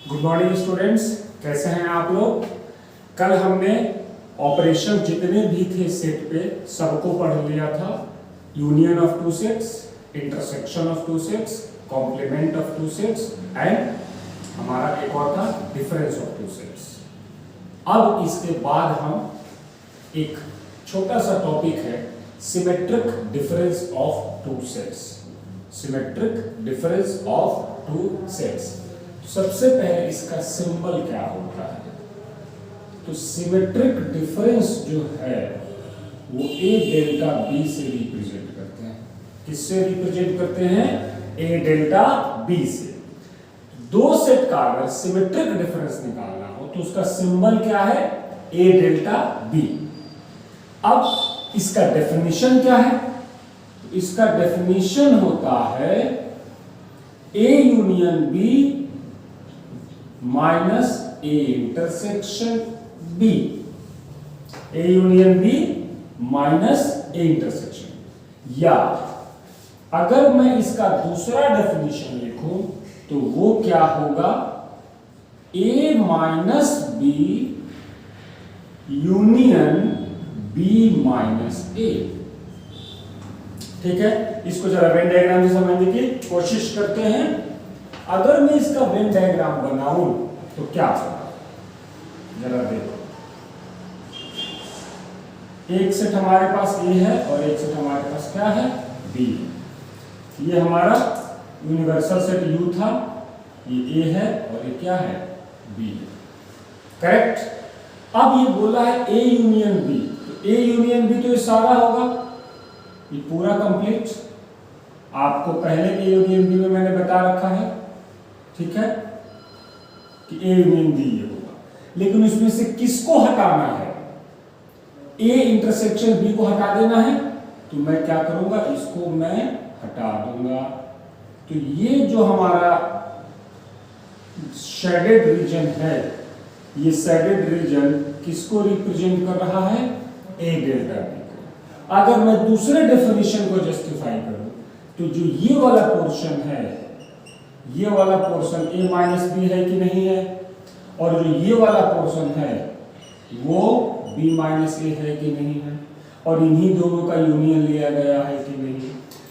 Good morning students, कैसे हैं आप लोग। कल हमने ऑपरेशन जितने भी थे सेट पे सबको पढ़ लिया था। Union of two sets, intersection of two sets, complement of two sets and हमारा एक और था डिफरेंस ऑफ टू सेट्स। अब इसके बाद हम एक छोटा सा टॉपिक है symmetric difference of two sets. Symmetric difference of two sets. सबसे पहले इसका सिंबल क्या होता है, तो सिमेट्रिक डिफरेंस जो है वो ए डेल्टा बी से रिप्रेजेंट करते हैं। किससे रिप्रेजेंट करते हैं? ए डेल्टा बी से। दो सेट का अगर सिमेट्रिक डिफरेंस निकालना हो तो उसका सिंबल क्या है? ए डेल्टा बी। अब इसका डेफिनेशन क्या है? तो इसका डेफिनेशन होता है A union B minus A intersection B. A union B minus A intersection. या अगर मैं इसका दूसरा डेफिनेशन लिखूं तो वो क्या होगा? A minus B union B minus A. ठीक है, इसको जरा वेन डायग्राम से समझने की कोशिश करते हैं। अगर मैं इसका वेन डायग्राम बनाऊं तो क्या होगा, जरा देखो। एक सेट हमारे पास ए है और एक सेट हमारे पास क्या है? बी। ये हमारा यूनिवर्सल सेट यू था, ये ए है और ये क्या है? बी। करेक्ट। अब ये बोला है ए यूनियन बी, तो ए यूनियन बी तो ये सारा होगा, ये पूरा कंप्लीट। आपको पहले ए यूनियन बी में मैंने बता रखा है, ठीक है, कि ए यूनियन बी ये होगा। लेकिन उसमें से किसको हटाना है? ए इंटरसेक्शन बी को हटा देना है, तो मैं क्या करूंगा? इसको मैं हटा दूंगा। तो ये जो हमारा शेडेड रीजन है, ये शेडेड रीजन किसको रिप्रेजेंट कर रहा है? ए डेल्टा बी को। अगर मैं दूसरे डेफिनेशन को जस्टिफाई करूं तो जो ये वाला पोर्शन है, ये वाला पोर्शन ए माइनस बी है कि नहीं है, और जो ये वाला पोर्शन है वो बी माइनस ए है कि नहीं है, और इन्हीं दोनों का यूनियन लिया गया है कि नहीं।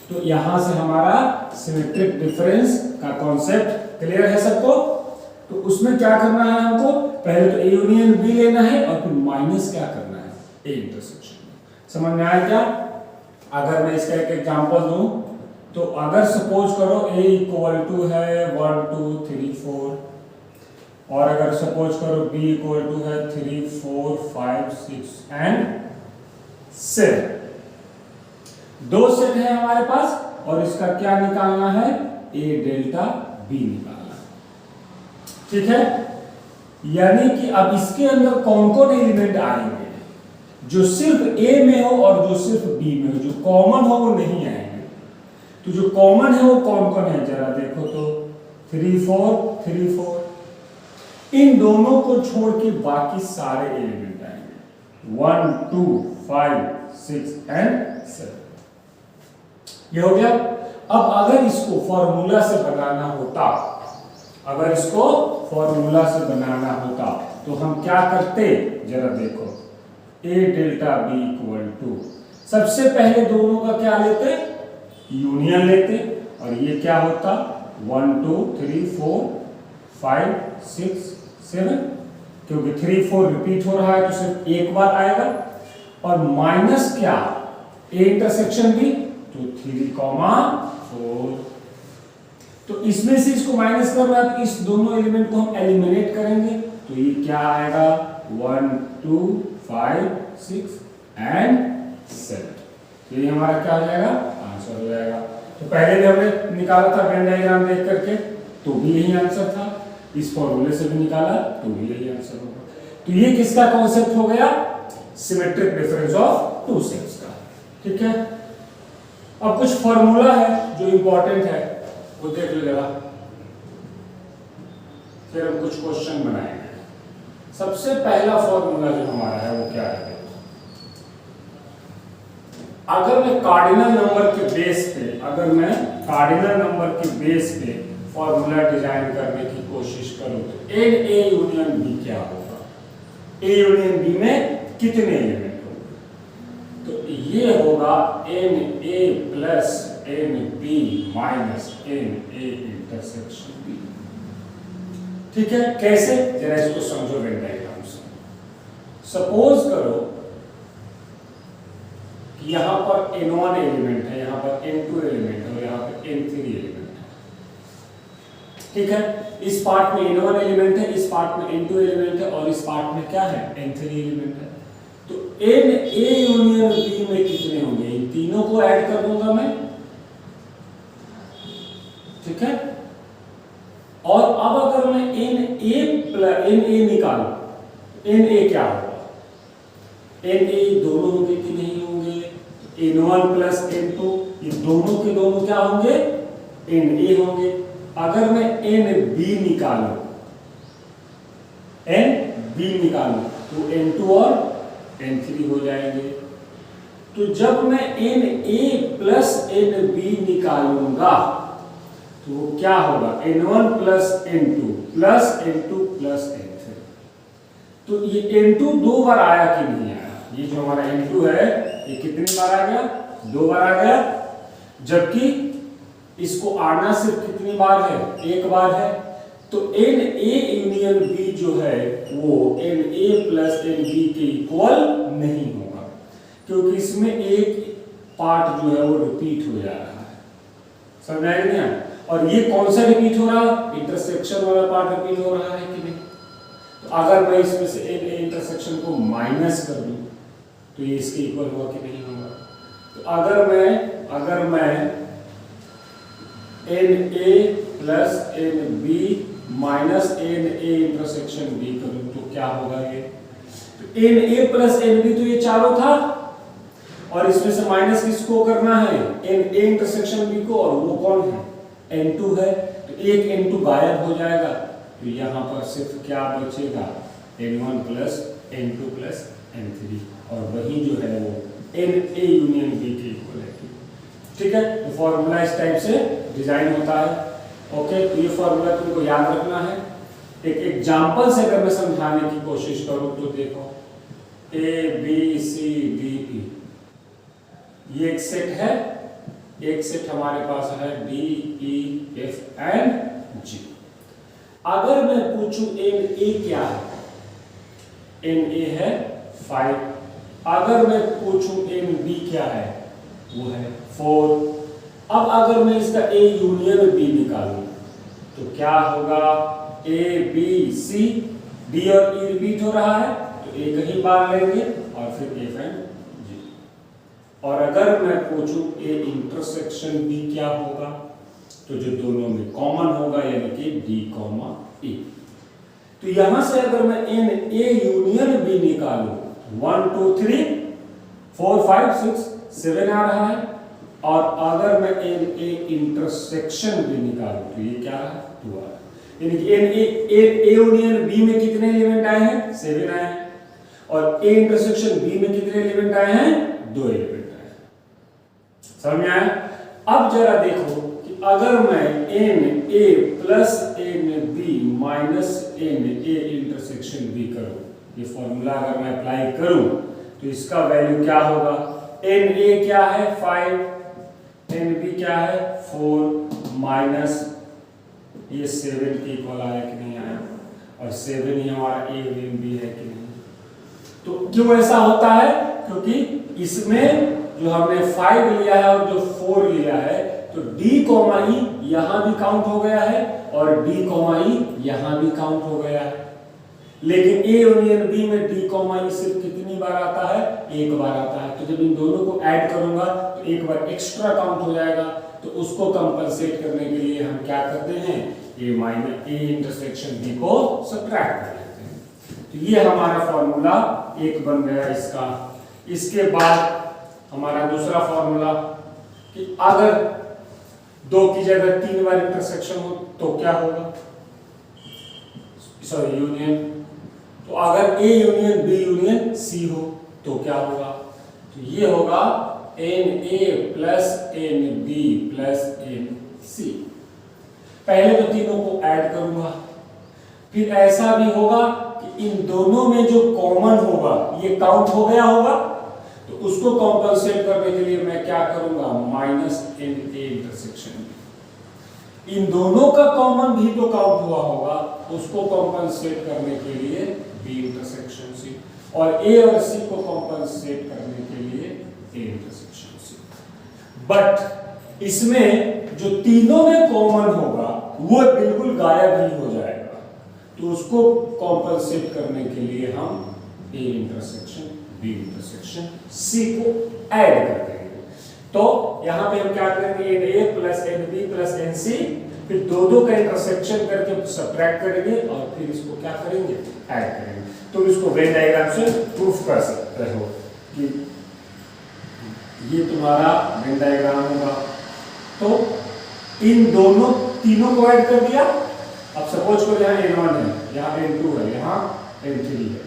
तो यहां से हमारा सिमेट्रिक डिफरेंस का कॉन्सेप्ट क्लियर है सबको। तो उसमें क्या करना है हमको? पहले तो ए यूनियन बी लेना है और फिर माइनस क्या करना है? A intersection. समझ में आया क्या? अगर मैं इसका एक एग्जांपल दूं तो अगर सपोज करो a इक्वल टू है 1 2 3 4, और अगर सपोज करो b इक्वल टू है 3 4 5 6 एंड 7। दो सेट है हमारे पास और इसका क्या निकालना है? a डेल्टा b निकालना। ठीक है, यानी कि अब इसके अंदर कौन कौन एलिमेंट आएंगे? जो सिर्फ a में हो और जो सिर्फ b में हो। जो कॉमन हो वो नहीं आएंगे। तो जो कॉमन है वो कौन कौन है, जरा देखो तो 3 4 3 4। इन दोनों को छोड़ के बाकी सारे एलिमेंट आएंगे 1 2 5 6 एंड 7। ये हो गया। अब अगर इसको फॉर्मूला से बनाना होता, अगर इसको फॉर्मूला से बनाना होता तो हम क्या करते? जरा देखो, ए डेल्टा बी इक्वल टू, सबसे पहले दोनों का क्या लेते? यूनियन लेते, और ये क्या होता? 1 2 3 4 5 6 7, क्योंकि 3 4 रिपीट हो रहा है तो सिर्फ एक बार आएगा। और माइनस क्या? ए इंटरसेक्शन भी, तो 3 4। तो इसमें से इसको माइनस कर रहा है तो इस दोनों एलिमेंट को हम एलिमिनेट करेंगे, तो ये क्या आएगा? 1 2 5 6 एंड 7। तो ये हमारा क्या हो जाएगा? आंसर हो जाएगा। तो पहले भी हमने निकाला था वेन डायग्राम देख करके, तो भी यही आंसर था। इस फॉर्मूले से भी निकाला तो भी यही आंसर होगा। तो ये किसका कॉन्सेप्ट हो गया? Symmetric difference of two sets का। ठीक है, अब कुछ फॉर्मूला है जो इंपॉर्टेंट है, वो देख लो जरा, फिर हम कुछ क्वेश्चन बनाएंगे। सबसे पहला फॉर्मूला जो हमारा है वो क्या है? अगर मैं कार्डिनल नंबर के बेस पे फॉर्मूला डिजाइन करने की कोशिश करूं तो एन ए यूनियन बी क्या होगा, ए यूनियन बी में कितने एलिमेंट होंगे, तो ये होगा N A plus N B minus N A intersection B. ठीक है, कैसे, जरा इसको समझो वेन डायग्राम से। सपोज करो कि यहां पर n1 एलिमेंट है, यहां पर n2 एलिमेंट है और यहां पर n3 एलिमेंट है। ठीक है, इस पार्ट में n1 एलिमेंट है, इस पार्ट में n2 एलिमेंट है और इस पार्ट में क्या है, n3 एलिमेंट है। तो n a यूनियन b में कितने होंगे, इन तीनों को ऐड कर दूंगा मैं। ठीक है, और अब अगर मैं n a निकालूं, n a क्या होगा, n a दोनों होंगे कि नहीं होंगे, n1 प्लस n2 ये दोनों के दोनों क्या होंगे, n a होंगे। अगर मैं n b निकालूं तो n2 और n3 हो जाएंगे। तो जब मैं n a plus n b निकालूंगा तो वो क्या होगा, n1 plus n2 plus n2 plus n3। तो ये n2 दो बार आया कि नहीं आया, ये जो हमारा n2 है ये कितनी बार आ गया, दो बार आ गया, जबकि इसको आना सिर्फ कितनी बार है, एक बार है। तो n a यूनियन b जो है वो n a plus n b के इक्वल नहीं होगा, क्योंकि इसमें एक पार्ट जो है वो रिपीट हो जा रहा है। समझ आया नहीं? और ये कौन सा रिपीट हो रहा है, इंटरसेक्शन वाला पार्ट रिपीट हो रहा है कि नहीं। तो अगर मैं इसमें से n a इंटरसेक्शन को माइनस कर दूं तो ये इसके इक्वल होगा कि नहीं होगा। तो अगर मैं n a plus n b minus n a intersection b करूं तो क्या होगा, ये तो n a plus n b तो ये चारों था, और इसमें से माइनस किसको करना है, n a इंटरसेक्शन b को, और वो कौन है, n2 है। तो एक n2 गायब हो जाएगा, तो यहाँ पर सिर्फ क्या बचेगा, n1 plus n2 plus n3, और वही जो है वो n a यूनियन b के इक्वल है। ठीक है, तो फॉर्मूला इस टाइप से डिजाइन होता है। ओके, तो ये फॉर्मूला तुमको याद रखना है। एक एग्जांपल से अगर मैं समझाने की कोशिश करूं तो देखो, a b c d e ये एक सेट है, एक सेट हमारे पास है d e f and g। अगर मैं पूछूं n a क्या है, n a है 5। अगर मैं पूछूं n b क्या है, वो है 4। अब अगर मैं इसका a यूनियन b निकालूं तो क्या होगा, a b c, d और e रिपीट हो रहा है तो एक ही बार लेंगे और फिर f एंड g। और अगर मैं पूछूं a इंटरसेक्शन b क्या होगा, तो जो दोनों में कॉमन होगा यानी कि d e। तो यहां से अगर मैं n a यूनियन b निकालूं 1 2 3 4 5 6 7 आ रहा है, और अगर मैं n a इंटरसेक्शन b निकालूं तो ये क्या है, 2 आ रहा है। यानी कि n a यूनियन b में कितने एलिमेंट आए हैं, 7 आए हैं, और a इंटरसेक्शन b में कितने एलिमेंट आए हैं, 2 एलिमेंट आए हैं। समझ में आया? अब जरा देखो कि अगर मैं n a plus n b minus n a intersection b करूं, ये फॉर्मूला अगर मैं अप्लाई करूं तो इसका वैल्यू क्या होगा, n a क्या है 5, n b क्या है 4, माइनस ये 7 के इक्वल आया कि नहीं आया, और 7 ही हमारा a यूनियन b है कि नहीं। तो क्यों ऐसा होता है, क्योंकि इसमें जो हमने 5 लिया है और जो 4 लिया है, तो d e यहां भी काउंट हो गया है और d e यहां भी काउंट हो गया है। लेकिन a यूनियन b में d e सिर्फ कितनी बार आता है, एक बार आता है। तो जब इन दोनों को ऐड करूंगा तो एक बार एक्स्ट्रा काउंट हो जाएगा, तो उसको कंपनसेट करने के लिए हम क्या करते हैं, a इंटरसेक्शन b को सब्ट्रैक्ट कर लेते हैं। तो ये हमारा फॉर्मूला एक बन गया इसका। इसके बाद हमारा दूसरा फॉर्मूला कि अगर 2 की जगह 3 बार इंटरसेक्शन हो तो क्या होगा, सॉरी यूनियन। तो अगर a union b union c हो तो क्या होगा, तो ये होगा n a plus n b plus n c। पहले तो तीनों को ऐड करूंगा, फिर ऐसा भी होगा कि इन दोनों में जो कॉमन होगा ये काउंट हो गया होगा, तो उसको कॉम्पनसेट करने के लिए मैं क्या करूंगा, माइनस एन ए इंटरसेक्शन। इन दोनों का कॉमन भी तो काउंट हुआ होगा, उसको कॉम्पनसेट करने के लिए बी इंटरसेक्शन सी, और ए और सी को कॉम्पनसेट करने के लिए ए इंटरसेक्शन सी। बट इसमें जो तीनों में कॉमन होगा वो बिल्कुल गायब ही हो जाएगा, तो उसको कॉम्पनसेट करने के लिए हम A intersection B intersection C को ऐड कर देंगे। तो यहां पे हम क्या करेंगे, N A plus N B plus N C, फिर दो का इंटरसेक्शन करके सब्ट्रैक्ट करेंगे और फिर इसको क्या करेंगे, ऐड करेंगे। तो इसको वेन डायग्राम से प्रूफ कर सकते हो कि ये तुम्हारा वेन डायग्राम होगा। तो इन दोनों तीनों को ऐड कर दिया। अब सपोज करो यहाँ n1 है, यहाँ n2 है, यहाँ n3 है,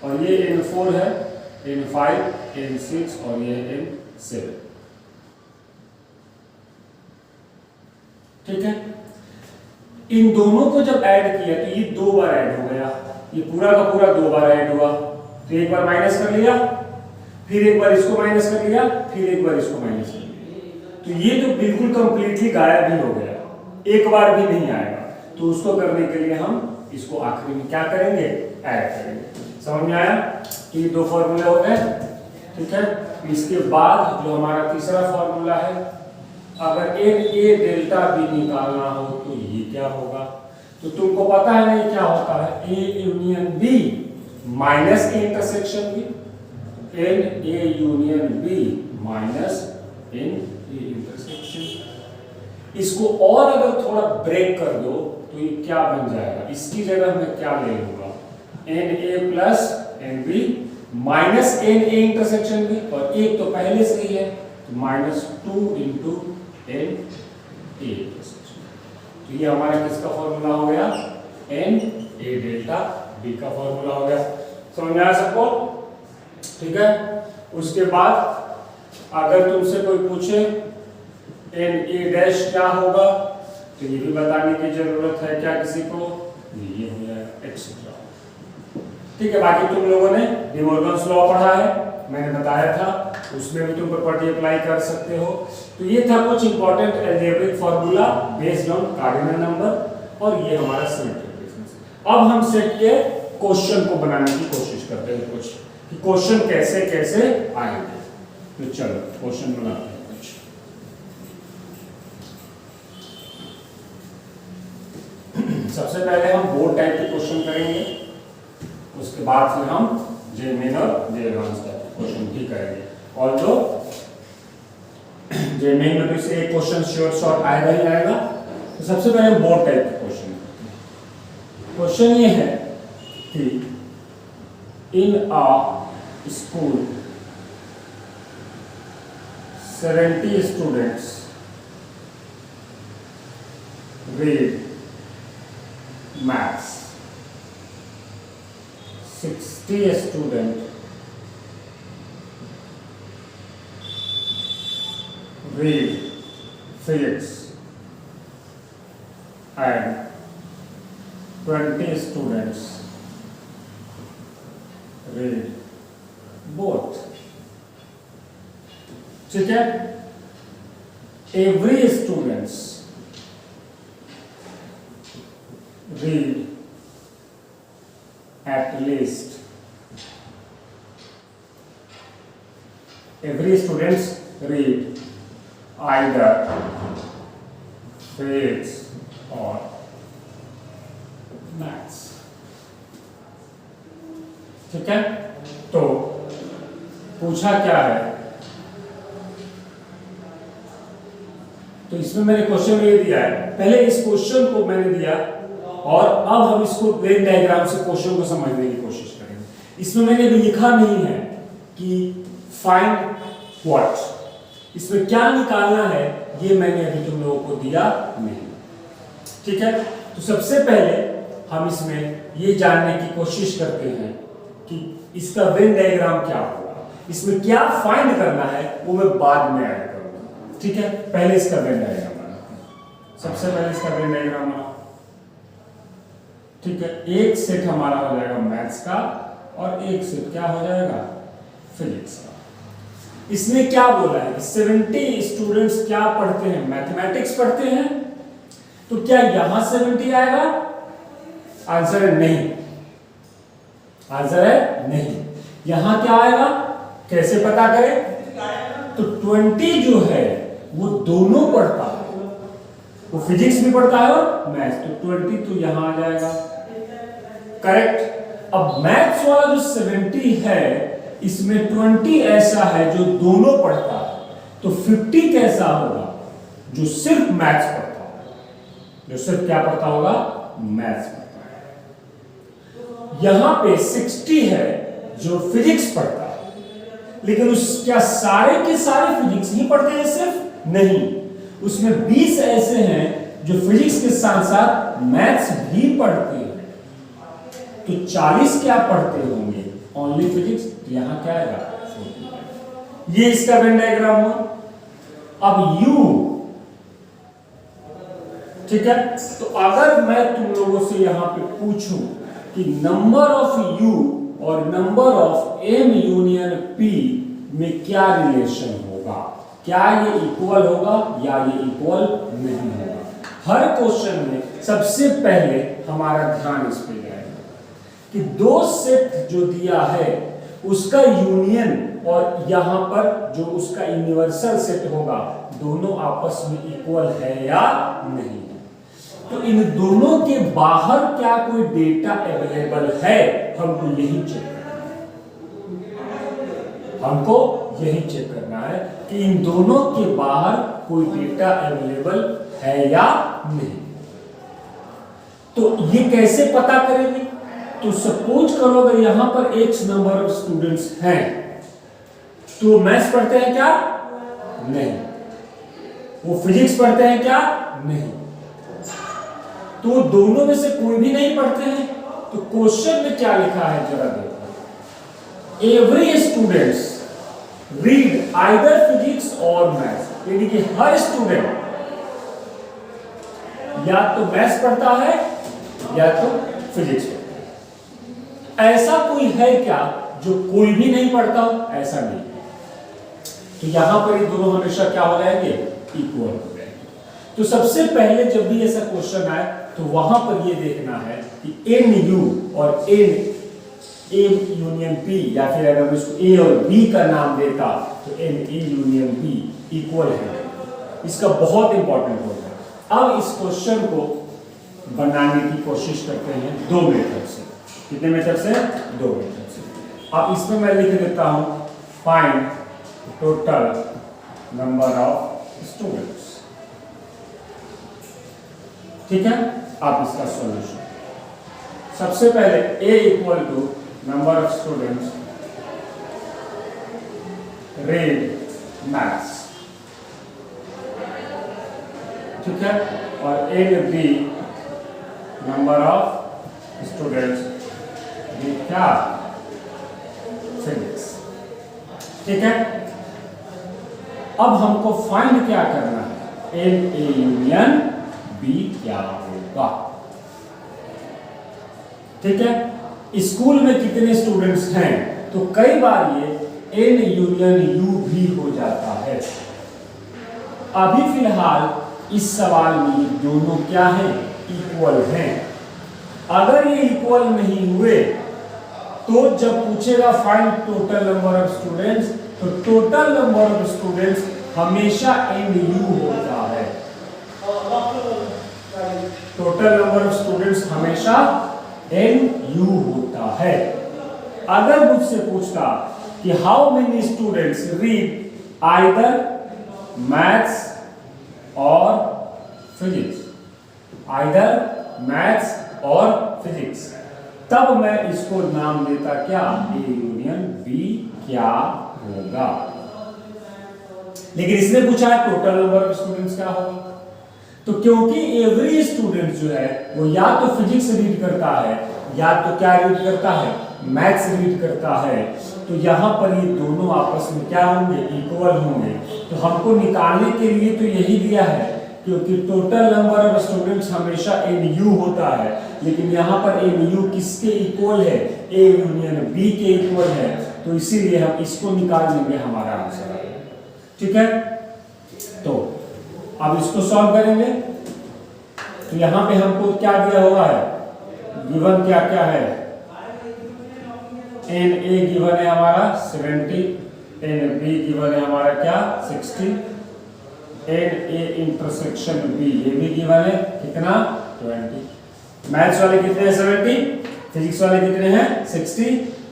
और ये n4 है, n5, n6 और ये n7। ठीक है, इन दोनों को जब ऐड किया तो ये दो बार ऐड हो गया, ये पूरा का पूरा दो बार ऐड हुआ। तो एक बार माइनस कर लिया, फिर एक बार इसको माइनस कर लिया, फिर एक बार इसको माइनस कर लिया, तो ये तो बिल्कुल कंप्लीटली गायब ही हो गया, एक बार भी नहीं आएगा। तो उसको करने के लिए हम इसको आखिरी में क्या करेंगे, ऐड करेंगे। समझ में आया कि ये दो फॉर्मूले हो गए। ठीक है, इसके बाद जो हमारा तीसरा फॉर्मूला है, अगर एन ए डेल्टा बी निकालना हो तो ये क्या होगा, तो तुमको पता है ना ये क्या होता है, A union B minus A intersection B, N A union B minus N A intersection. इसको और अगर थोड़ा ब्रेक कर दो तो ये क्या बन जाएगा, इसकी जगह मैं क्या ले लूंगा, N A plus N B minus N A intersection B, और एक तो पहले से ही है तो minus 2 into N A intersection. तो ये हमारा किसका फॉर्मूला हो गया, एन ए डेल्टा बी का फॉर्मूला हो गया। समझ में आया सबको? ठीक है, उसके बाद अगर तुमसे कोई पूछे एन ए डैश क्या होगा, तो ये भी बताने की जरूरत है क्या किसी को, ये हो जाएगा एक्सेट्रा। ठीक है, बाकी तुम लोगों ने डी मॉर्गन्स लॉ पढ़ा है, मैंने बताया था, उसमें भी तुम प्रॉपर्टी अप्लाई कर सकते हो। तो ये था कुछ important algebraic formula based on cardinal number, और ये हमारा सिमेट्रिक डिफरेंस। अब हम सेट के क्वेश्चन को बनाने की कोशिश करते हैं कुछ, कि क्वेश्चन कैसे कैसे आएंगे। तो चलो क्वेश्चन बनाते हैं कुछ। सबसे पहले हम बोर्ड टाइप के क्वेश्चन करेंगे, उसके बाद फिर हम जे मेन और जे एडवांस टाइप के क्वेश्चन भी करेंगे। और जो जे मेन में तो इससे एक क्वेश्चन श्योर शॉर्ट आएगा ही आएगा। तो सबसे पहले हम बोर्ड टाइप के क्वेश्चन करते हैं। क्वेश्चन ये है कि in a school 70 students read maths, 60 students read physics, and 20 students read both. ठीक है, every students read at least, every students read either physics or maths. ठीक है, तो पूछा क्या है, तो इसमें मैंने क्वेश्चन ये दिया है, पहले इस क्वेश्चन को मैंने दिया और अब हम इसको वेन डायग्राम से क्वेश्चन को समझने की कोशिश करेंगे। इसमें मैंने भी लिखा नहीं है कि फाइंड व्हाट, इसमें क्या निकालना है ये मैंने अभी तुम लोगों को दिया नहीं। ठीक है, तो सबसे पहले हम इसमें ये जानने की कोशिश करते हैं कि इसका वेन डायग्राम क्या होगा, इसमें क्या फाइंड करना है वो मैं बाद में ऐड करूंगा। ठीक है, पहले इसका वेन डायग्राम बनाते हैं। सबसे पहले इसका वेन डायग्राम बना। ठीक है, एक सेट हमारा हो जाएगा मैथ्स का और एक सेट क्या हो जाएगा, फिजिक्स का। इसने क्या बोला है, 70 स्टूडेंट्स क्या पढ़ते हैं, मैथमेटिक्स पढ़ते हैं, तो क्या यहां 70 आएगा? आंसर है नहीं, आंसर है नहीं। यहां क्या आएगा, कैसे पता करें? तो 20 जो है वो दोनों पढ़ता है, वो फिजिक्स भी पढ़ता है और मैथ्स, तो 20 तो यहां आ जाएगा, करेक्ट। अब मैथ्स वाला जो 70 है इसमें 20 ऐसा है जो दोनों पढ़ता है, तो 50 कैसा होगा, जो सिर्फ मैथ्स पढ़ता है, जो सिर्फ क्या पढ़ता होगा, मैथ्स पढ़ता है। यहां पे 60 है जो फिजिक्स पढ़ता है, लेकिन उस क्या सारे के सारे फिजिक्स ही पढ़ते हैं सिर्फ? नहीं, उसमें 20 ऐसे हैं जो फिजिक्स के साथ साथ मैथ्स भी पढ़ते हैं, तो 40 क्या पढ़ते होंगे, ओनली फिजिक्स, यहां क्या आएगा, 40। ये इसका वेन डायग्राम हुआ। अब U, ठीक है, तो अगर मैं तुम लोगों से यहां पे पूछूं कि नंबर ऑफ U और number of M union P में क्या रिलेशन होगा, क्या ये इक्वल होगा या ये इक्वल नहीं होगा? हर क्वेश्चन में सबसे पहले हमारा ध्यान इस पे जाएगा कि दो सेट जो दिया है उसका यूनियन और यहां पर जो उसका यूनिवर्सल सेट होगा, दोनों आपस में इक्वल है या नहीं। तो इन दोनों के बाहर क्या कोई डेटा अवेलेबल है, हमको यही चेक करना है, हमको यही चेक करना है कि इन दोनों के बाहर कोई डेटा अवेलेबल है या नहीं। तो ये कैसे पता करेंगे? तो सपोज करो अगर यहां पर x नंबर ऑफ स्टूडेंट्स हैं, तो मैथ्स पढ़ते हैं क्या? नहीं। वो फिजिक्स पढ़ते हैं क्या? नहीं। तो दोनों में से कोई भी नहीं पढ़ते हैं, तो क्वेश्चन में क्या लिखा है जरा देखो, every students read either physics और मैथ्स, यानी कि हर स्टूडेंट या तो मैथ्स पढ़ता है या तो फिजिक्स पढ़ता है। ऐसा कोई है क्या जो कोई भी नहीं पढ़ता हो? ऐसा नहीं। तो यहां पर ये दोनों हमेशा क्या हो जाएंगे? इक्वल हो जाएंगे। तो सबसे पहले जब भी ऐसा क्वेश्चन आए तो वहां पर ये देखना है कि NU और N A यूनियन P, या फिर अगर मैं इसको A और B का नाम देता तो NA यूनियन B इक्वल है। इसका बहुत इंपॉर्टेंट होगा। अब इस क्वेश्चन को बनाने की कोशिश करते हैं दो मेथड से। कितने मेथड से? दो मेथड से। अब इसमें मैं लिख देता हूं find total number of students. ठीक है, आप इसका सॉल्यूशन सबसे पहले A equal to number of students read maths, ठीक है, और NB number of students read क्या? फिजिक्स। ठीक है, अब हमको फाइंड क्या करना है? NA यूनियन B क्या होगा? ठीक है, स्कूल में कितने स्टूडेंट्स हैं? तो कई बार ये N यूनियन U भी हो जाता है। अभी फिलहाल इस सवाल में ये दोनों क्या हैं? इक्वल हैं। अगर ये इक्वल नहीं हुए तो जब पूछेगा find total number of students, तो टोटल नंबर ऑफ स्टूडेंट्स हमेशा NU होता है। टोटल नंबर ऑफ स्टूडेंट्स हमेशा NU होता है। अगर मुझसे पूछता कि how many students read either maths और फिजिक्स, आइदर मैथ्स और फिजिक्स, तब मैं इसको नाम देता क्या? A यूनियन B क्या होगा। लेकिन इसने पूछा है टोटल नंबर ऑफ स्टूडेंट्स क्या होगा, तो क्योंकि एवरी स्टूडेंट जो है वो या तो फिजिक्स रीड करता है या तो क्या रीड करता है? मैथ्स रीड करता है, तो यहां पर ये दोनों आपस में क्या होंगे? इक्वल होंगे। तो हमको निकालने के लिए तो यही दिया है क्योंकि टोटल नंबर ऑफ स्टूडेंट्स हमेशा NU होता है, लेकिन यहाँ पर NU किसके इक्वल है? A यूनियन B के इक्वल है, तो इसीलिए हम इसको निकाल लेंगे, हमारा आंसर आएगा। ठीक है, तो अब इसको सॉल्व करेंगे। तो यहाँ पे हमको क्या दिया हुआ है? गिवन क्या क्या है? NA गिवन है हमारा 70, NB गिवन है हमारा क्या 60, NA इंटरसेक्शन B ये भी गिवन है कितना 20। मैथ्स वाले कितने हैं 70, फिजिक्स वाले कितने हैं 60,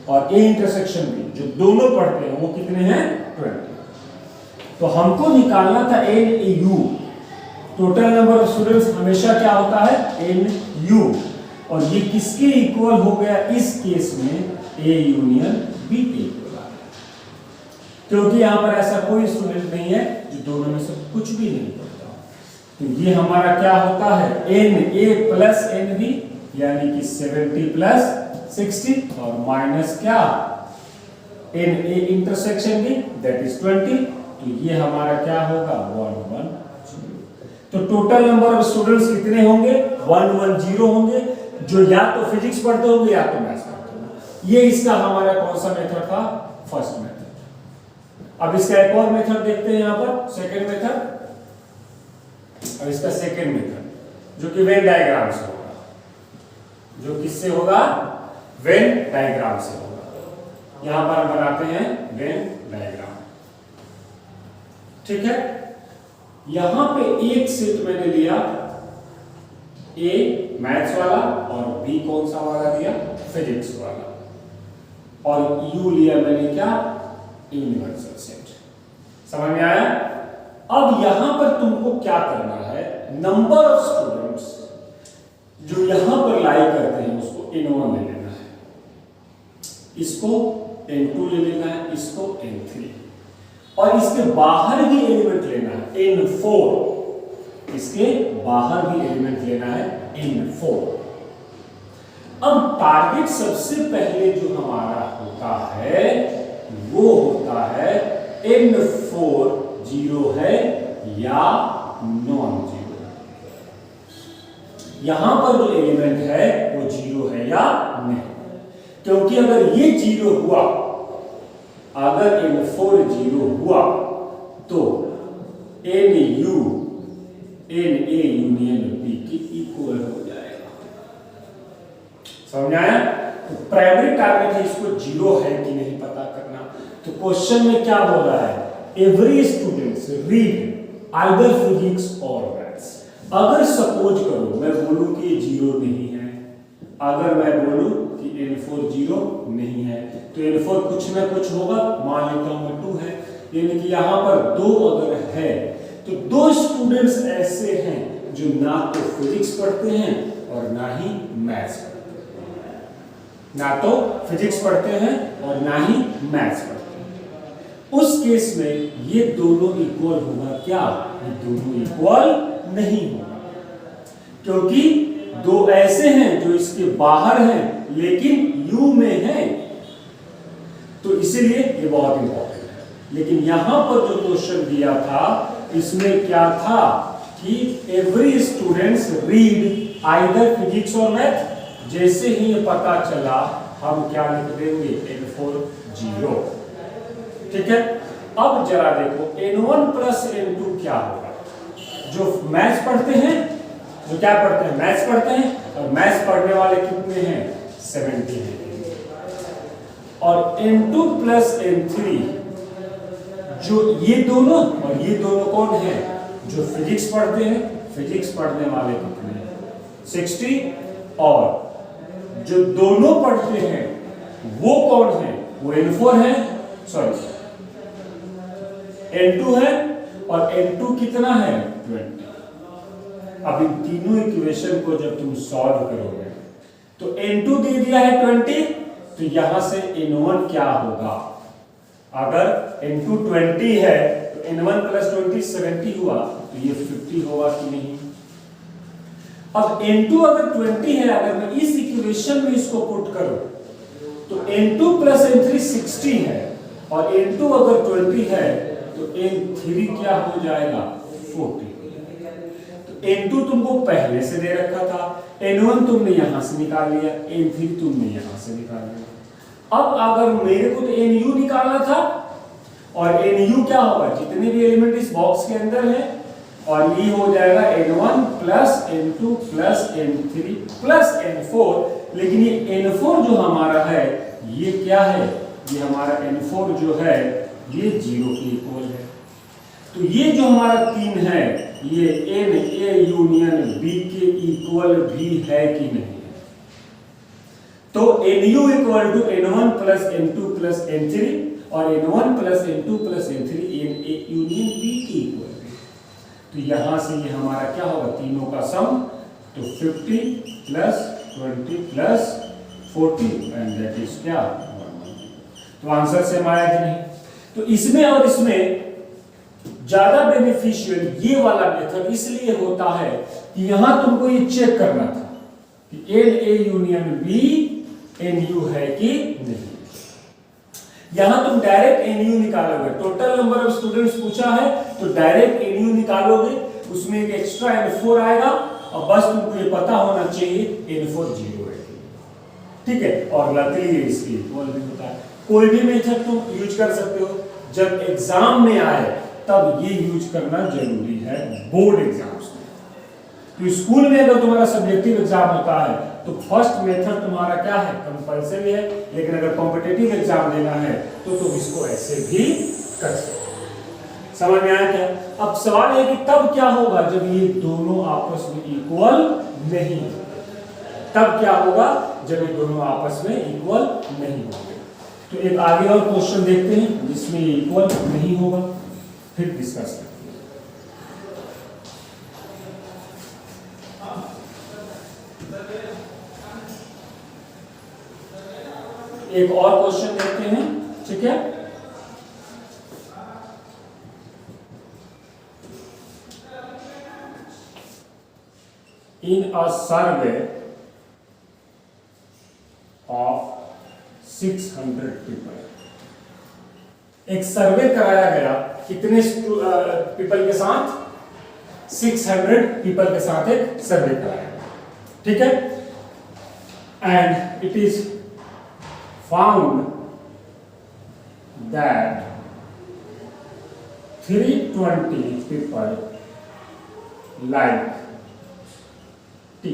और A इंटरसेक्शन B जो दोनों पढ़ते हैं वो कितने हैं 20। तो हमको निकालना था NU, total number of students हमेशा क्या होता है NU, और ये किसके इक्वल हो गया इस केस में? A यूनियन B के इक्वल आ गया, क्योंकि यहाँ पर ऐसा कोई स्टूडेंट नहीं है जो दोनों में से कुछ भी नहीं पढ़ता। तो ये हमारा क्या होता है NA प्लस NB, यानी कि 70 प्लस 60 और माइनस क्या NA intersection B that is 20। तो ये हमारा क्या होगा 110। तो टोटल नंबर ऑफ स्टूडेंट्स कितने होंगे? 110 होंगे, जो या तो फिजिक्स पढ़ते होंगे या तो मैथ्स पढ़ते होंगे। ये इसका हमारा कौन सा मेथड था? First method. अब इसका एक और मेथड देखते हैं यहाँ पर, सेकेंड मेथड। अब इसका सेकेंड मेथड जो कि वेन डायग्राम से होगा, जो किससे होगा? वेन डायग्राम से होगा। यहां पर हम बनाते हैं वेन डायग्राम। ठीक है, यहां पे एक सेट मैंने लिया A मैथ्स वाला और B कौन सा वाला दिया? फिजिक्स वाला, और U लिया मैंने क्या? Universal set. समझ में आया? अब यहां पर तुमको क्या करना है? नंबर ऑफ स्टूडेंट्स जो यहां पर लाई करते हैं उसको N1 ले लेना है, इसको N2 ले लेना है, इसको N3, और इसके बाहर भी एलिमेंट लेना है N4, इसके बाहर भी एलिमेंट लेना है N4। अब टारगेट सबसे पहले जो हमारा होता है वो होता है N4 जीरो है या नॉन जीरो। यहां पर जो एलिमेंट है वो जीरो है या नहीं, क्योंकि अगर ये जीरो हुआ, अगर N4 जीरो हुआ तो NA यूनियन B के इक्वल हो जाएगा। समझ आया? तो प्राइमरी टारगेट है इसको जीरो है कि नहीं पता करना। तो क्वेश्चन में क्या बोल रहा है? Every students read either physics और मैथ्स। अगर सपोज करो मैं बोलूं कि ये जीरो नहीं है, अगर मैं बोलूं कि N4 जीरो नहीं है, तो N4 कुछ ना कुछ होगा, मान लेता हूं मैं 2 है, यानी कि यहां पर 2 अगर है तो 2 स्टूडेंट्स ऐसे हैं जो ना तो फिजिक्स पढ़ते हैं और ना ही मैथ्स पढ़ते हैं, ना तो फिजिक्स पढ़ते हैं और ना ही मैथ्स पढ़ते हैं। उस केस में ये दोनों इक्वल होगा क्या? ये दोनों इक्वल नहीं होगा, क्योंकि 2 ऐसे हैं जो इसके बाहर हैं लेकिन U में हैं, तो इसीलिए ये बहुत इंपॉर्टेंट है। लेकिन यहां पर जो क्वेश्चन दिया था इसमें क्या था कि every students read either physics और मैथ। जैसे ही ये पता चला हम क्या लिख देंगे? N4 zero. ठीक है, अब जरा देखो N1 प्लस N2 क्या होगा? जो मैथ्स पढ़ते हैं, जो क्या पढ़ते हैं? मैथ्स पढ़ते हैं, और मैथ्स पढ़ने वाले कितने हैं? 70 हैं। और N2 प्लस N3 जो ये दोनों और ये दोनों कौन है? जो फिजिक्स पढ़ते हैं, फिजिक्स पढ़ने वाले कितने हैं? 60, और जो दोनों पढ़ते हैं वो कौन है? वो N4 है, सॉरी N2 है, और N2 कितना है? 20। अब इन तीनों इक्वेशन को जब तुम सॉल्व करोगे तो N2 दे दिया है 20, तो यहां से N1 क्या होगा? अगर N2 20 है तो N1 प्लस 20 70 हुआ, तो ये 50 होगा कि नहीं? अब N2 अगर 20 है, अगर मैं इस इक्वेशन में इसको पुट करूं तो N2 प्लस N3 60 है, और N2 अगर 20 है तो N3 क्या हो जाएगा? 40। N2 तुमको पहले से दे रखा था, N1 तुमने यहां से निकाल लिया, N3 तुमने यहां से निकाल लिया। अब अगर मेरे को तो NU निकालना था, और NU क्या होगा, जितने भी एलिमेंट इस बॉक्स के अंदर है, और ये हो जाएगा N1 plus N2 plus N3 plus N4। लेकिन ये N4 जो हमारा है ये क्या है, ये हमारा N4 जो है ये 0 के इक्वल है। तो ये जो हमारा 3 है ये NA यूनियन B के इक्वल भी है कि नहीं है। तो NU equal to N1 plus N2 plus N3 और N1 plus N2 plus N3 NA union B के इक्वल है। तो यहां से ये हमारा क्या होगा, तीनों का सम, तो 50 plus 20 plus 40 and that is क्या, 1। तो आंसर से आया कि नहीं। तो इसमें और इसमें ज्यादा बेनिफिशियल ये वाला मेथड इसलिए होता है कि यहां तुमको ये चेक करना था कि NA यूनियन B NU है कि नहीं। यहां तुम डायरेक्ट NU निकालोगे, टोटल नंबर ऑफ स्टूडेंट्स पूछा है तो डायरेक्ट NU निकालोगे, उसमें एक एक्स्ट्रा N4 आएगा और बस तुमको ये पता होना चाहिए N4 0 है, ठीक है। और लकीली इसकी इक्वल भी होता है। कोई भी मेथड तुम यूज कर सकते हो, जब एग्जाम में आए तब ये यूज करना जरूरी है, बोर्ड एग्जाम्स में। तो स्कूल में अगर तुम्हारा सब्जेक्टिव एग्जाम होता है तो फर्स्ट मेथड तुम्हारा क्या है, कंपल्सरी है। लेकिन अगर कॉम्पिटिटिव एग्जाम देना है तो तुम इसको ऐसे भी कर सकते हो। समझ में आया क्या। अब सवाल है कि तब क्या होगा जब ये दोनों आपस में इक्वल नहीं होंगे। तब क्या होगा जब ये दोनों आपस में इक्वल नहीं होंगे। तो एक आगे और क्वेश्चन देखते हैं जिसमें ये इक्वल नहीं होगा, फिर डिस्कस करते हैं। एक और क्वेश्चन देखते हैं, ठीक है। इन अ सर्वे ऑफ 600 पीपल, एक सर्वे कराया गया कितने पीपल के साथ, 600 पीपल के साथ एक सर्वे कराया गया, ठीक है। And it is found that 320 people like T.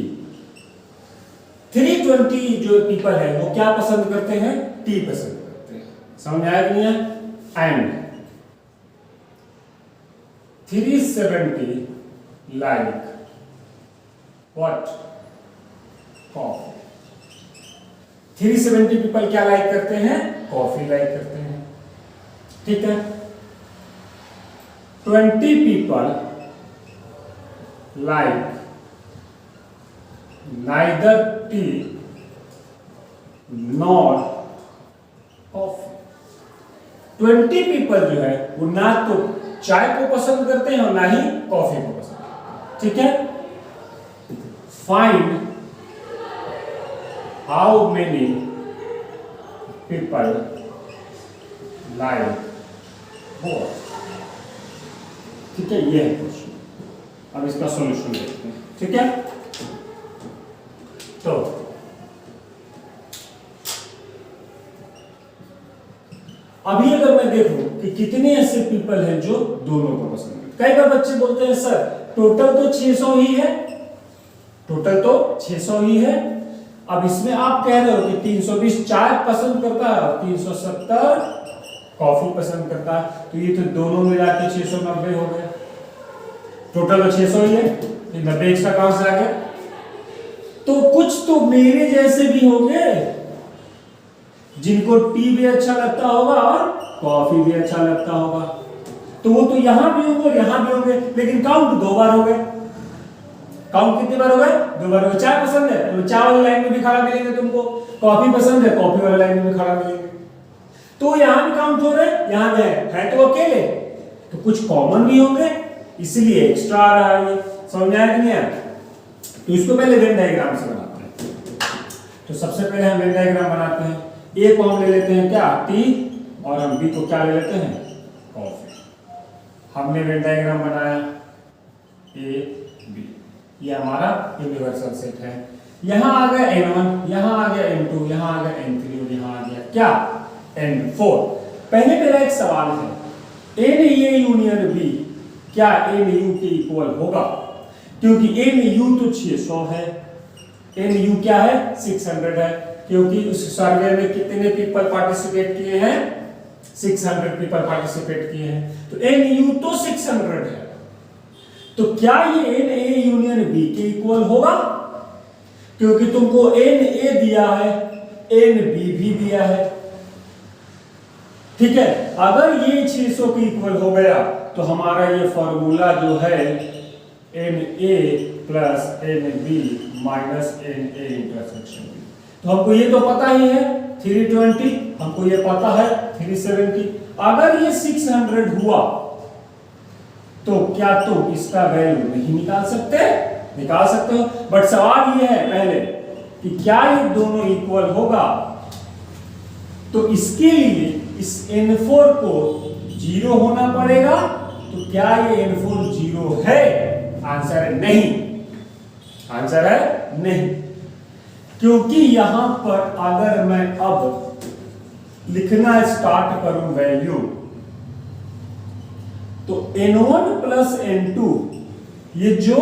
320 जो पीपल है वो क्या पसंद करते हैं, टी पसंद करते हैं। समझ में आया कि नहीं है। And 370 like what, coffee. 370 people क्या लाइक करते हैं, कॉफी लाइक करते हैं, ठीक है। 20 people like neither tea nor coffee। 20 people जो है वो ना तो चाय को पसंद करते हैं और ना ही कॉफी को पसंद करते हैं, ठीक है। Find how many people like both, ठीक है। ये है क्वेश्चन। अब इसका सॉल्यूशन देखते हैं, ठीक है। तो अभी अगर मैं देखूं कि कितने ऐसे पीपल हैं जो दोनों को पसंद करते। कई बार बच्चे बोलते हैं सर टोटल तो 600 ही है, टोटल तो 600 ही है। अब इसमें आप कह रहे हो कि 320 चाय पसंद करता है और 370 कॉफी पसंद करता है, तो ये तो दोनों मिला के 690 हो गए। टोटल तो 600 ही है, 90 एक्स्ट्रा कहां से आ गया। तो कुछ तो मेरे जैसे भी होंगे जिनको टी भी अच्छा लगता होगा और कॉफी भी अच्छा लगता होगा, तो वो तो यहां भी होंगे और यहां भी होंगे। लेकिन काउंट 2 बार हो गए। काउंट कितनी बार हो गए, 2 बार हो गए। चाय पसंद है तो चाय वाली लाइन में भी खड़ा मिलेंगे तुमको, कॉफी पसंद है कॉफी वाली लाइन में भी खड़ा मिलेंगे। तो यहां भी काउंट हो रहे, यहां भी है तो अकेले, तो कुछ कॉमन भी होंगे इसलिए एक्स्ट्रा आ रहा है। समझ में आया कि नहीं आया। तो इसको पहले वेन डायग्राम से बनाते हैं। तो सबसे पहले हम वेन डायग्राम बनाते हैं। ए को हम ले लेते हैं क्या, टी, और हम बी को क्या ले लेते हैं, कॉफी। हमने वेन डायग्राम बनाया ए बी। ये हमारा यूनिवर्सल सेट है। यहां आ गया n1, यहां आ गया n2, यहां आ गया n3 और यहां आ गया क्या n4। पहले मेरा एक सवाल है, NA यूनियन B क्या NU के इक्वल होगा? क्योंकि NU तो 600 है, NU क्या है 600 है, क्योंकि उस सर्वे में कितने पीपल पार्टिसिपेट किए हैं? 600 पीपल पार्टिसिपेट किए हैं, तो NU तो 600 है। तो क्या ये NA यूनियन B के इक्वल होगा? क्योंकि तुमको NA दिया है, NB भी दिया है, ठीक है। अगर ये 600 के इक्वल हो गया तो हमारा ये फॉर्मूला जो है NA plus NB minus NA intersection B, तो हमको ये तो पता ही है 320, हमको ये पता है 370। अगर ये 600 हुआ तो क्या तुम इसका वैल्यू नहीं निकाल सकते? निकाल सकते हो, बट सवाल ये है पहले कि क्या ये दोनों इक्वल होगा। तो इसके लिए इस n4 को 0 होना पड़ेगा। तो क्या ये n4 0 है? आंसर है नहीं, आंसर है नहीं, क्योंकि यहां पर अगर मैं अब लिखना स्टार्ट करूं वैल्यू, तो n1 प्लस n2 ये जो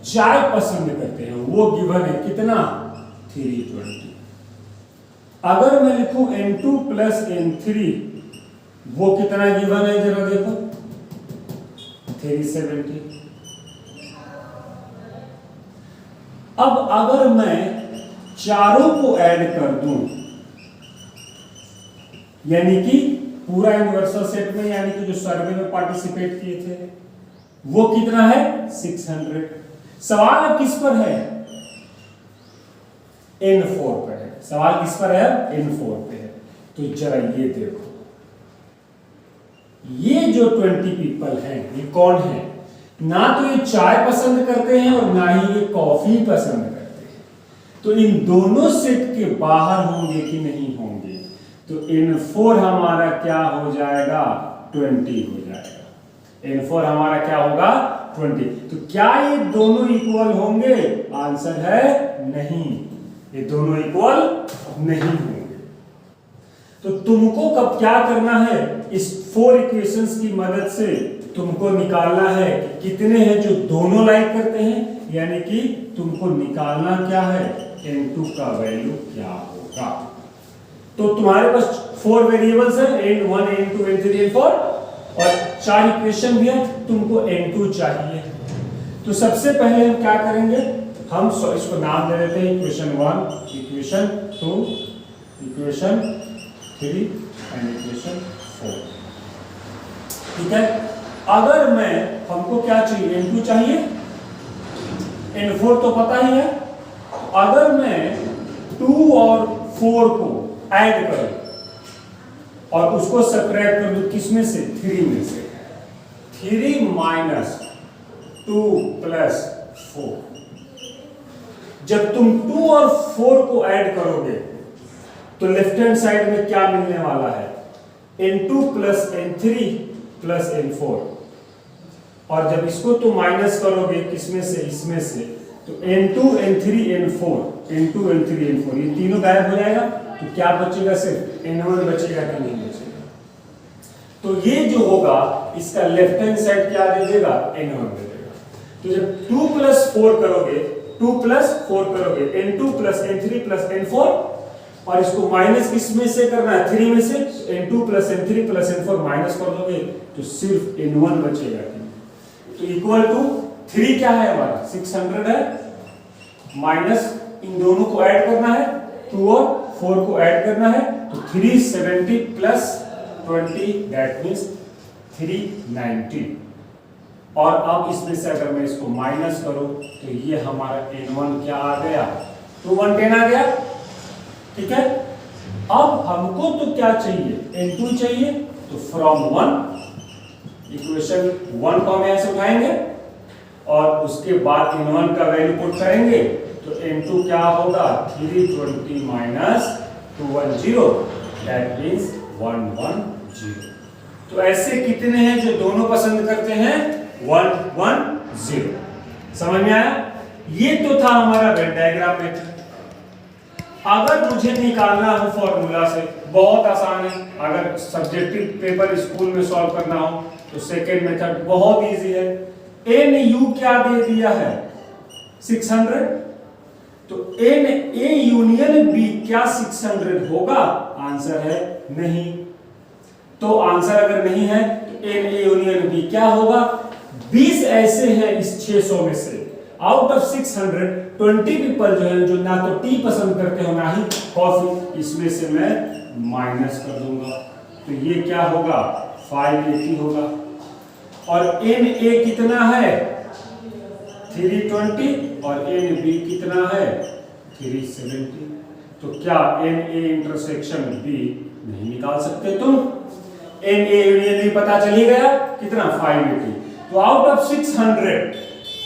चाय पसंद करते हैं वो गिवन है कितना 320। अगर मैं लिखूं n2 प्लस n3 वो कितना गिवन है जरा देखो 370। अब अगर मैं चारों को ऐड कर दूं, यानी कि पूरा यूनिवर्सल सेट में, यानी कि जो सर्वे में पार्टिसिपेट किए थे वो कितना है 600। सवाल अब किस पर है? n4 पर है। सवाल किस पर है? n4 पे है। तो जरा ये देखो, ये जो 20 पीपल हैं ये कौन है? ना तो ये चाय पसंद करते हैं और ना ही ये कॉफी पसंद करते हैं। तो इन दोनों सेट के बाहर होंगे कि नहीं होंगे? तो n4 हमारा क्या हो जाएगा 20 हो जाएगा। n4 हमारा क्या होगा 20। तो क्या ये दोनों इक्वल होंगे? आंसर है नहीं, ये दोनों इक्वल नहीं होंगे। तो तुमको कब क्या करना है, इस 4 इक्वेशंस की मदद से तुमको निकालना है कि कितने हैं जो दोनों लाइक करते हैं, यानी कि तुमको निकालना क्या है n2 का वैल्यू क्या होगा। तो तुम्हारे पास 4 वेरिएबल्स हैं n1 n2 n3 n4 और 4 इक्वेशन भी है, तुमको n2 चाहिए। तो सबसे पहले हम क्या करेंगे, हम इसको नाम दे देते हैं equation 1, equation 2, equation 3 and equation 4, ठीक है। अगर मैं, हमको क्या चाहिए n2 चाहिए, n4 तो पता ही है। अगर मैं 2 और 4 को ऐड करूं और उसको सब्ट्रैक्ट कर दूं किसमें से 3 में से, 3 माइनस 2 प्लस 4। जब तुम 2 और 4 को ऐड करोगे तो लेफ्ट हैंड साइड में क्या मिलने वाला है n2 plus n3 plus n4। और जब इसको तुम माइनस करोगे किसमें से, इसमें से, तो n2 n3 n4, n2 n3 n4 ये तीनों गायब हो जाएगा। तो क्या बचेगा, सिर्फ n1 बचेगा कि नहीं बचेगा। तो ये जो होगा इसका लेफ्ट हैंड साइड क्या दे देगा, n1 दे देगा। तो जब 2 प्लस 4 करोगे, 2 प्लस 4 करोगे, n2 plus n3 plus n4, और इसको माइनस किसमें से करना है 3 में से, n2 plus n3 plus n4 minus कर दोगे तो सिर्फ n1 बचेगा। तो इक्वल टू 3 क्या है हमारा 600 है, माइनस इन दोनों को ऐड करना है, 2 और 4 को ऐड करना है, तो 370 प्लस 20 दैट मींस 390। और अब इसमें से अगर मैं इसको माइनस करूं तो ये हमारा n1 क्या आ गया 210 आ गया, ठीक है। अब हमको तो क्या चाहिए n2 चाहिए, तो फ्रॉम 1 इक्वेशन 1 को हम यहां से उठाएंगे और उसके बाद n1 का वैल्यू पुट करेंगे, तो n2 क्या होगा 320 माइनस 210 दैट मींस 110। तो ऐसे कितने हैं जो दोनों पसंद करते हैं 110। समझ में आया? ये तो था हमारा वेन डायग्राम मेथड। अगर मुझे निकालना हो फॉर्मूला से, बहुत आसान है। अगर सब्जेक्टिव पेपर स्कूल में सॉल्व करना हो तो सेकेंड मेथड बहुत इजी है। एन यू क्या दे दिया है 600, तो एन ए यूनियन बी क्या 600 होगा? आंसर है नहीं। तो आंसर अगर नहीं है तो एन ए यूनियन बी क्या होगा? 20 ऐसे हैं इस 600 में से, आउट ऑफ 600 20 पीपल जो है जो ना तो टी पसंद करते हो ना ही कॉफी, इसमें से मैं माइनस कर दूंगा। तो ये क्या होगा? 580 होगा। और एन ए कितना है? 320 और एन बी कितना है? 370। तो क्या एन ए इंटरसेक्शन बी नहीं निकाल सकते तुम? एन ए यूनियन बी पता चल ही गया कितना? 580। तो out of 600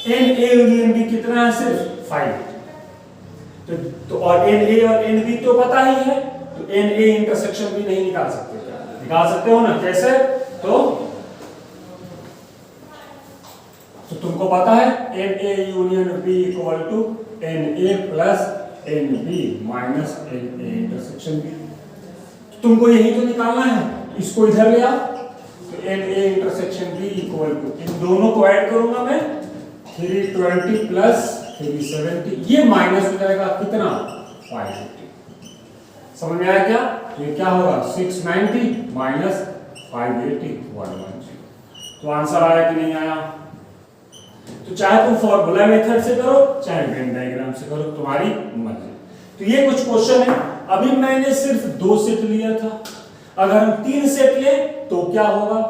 N A union B कितना है? सिर्फ 580। तो और एन ए और एन बी तो पता ही है, तो एन ए इंटरसेक्शन बी नहीं निकाल सकते। क्या निकाल सकते हो ना? कैसे? तो तुमको पता है N A union B equal to N A plus N B minus N A intersection B. तुमको यही तो निकालना है। इसको इधर ले आओ, तो n A intersection B equal to, इन दोनों को ऐड करूंगा मैं, 320 प्लस 370, ये माइनस हो जाएगा कितना? 580। समझ में आया क्या? ये क्या होगा? 690 माइनस 580 110। तो आंसर आया कि नहीं आया? तो चाहे तुम फॉर्मूला मेथड से करो चाहे वेन डायग्राम से करो, तुम्हारी मर्जी। तो ये कुछ क्वेश्चन है। अभी मैंने सिर्फ 2 सेट लिया था, अगर हम 3 सेट ले तो क्या होगा,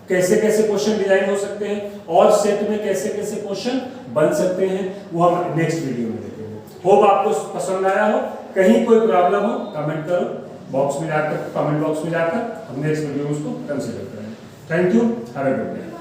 कैसे कैसे क्वेश्चन डिजाइन हो सकते हैं और सेट में कैसे कैसे क्वेश्चन बन सकते हैं, वो हम नेक्स्ट वीडियो में देखेंगे। होप आपको पसंद आया हो। कहीं कोई प्रॉब्लम हो कमेंट करो बॉक्स में जाकर, कमेंट बॉक्स में जाकर हम नेक्स्ट वीडियो में उसको कंसीडर करेंगे। Thank you, have a good day.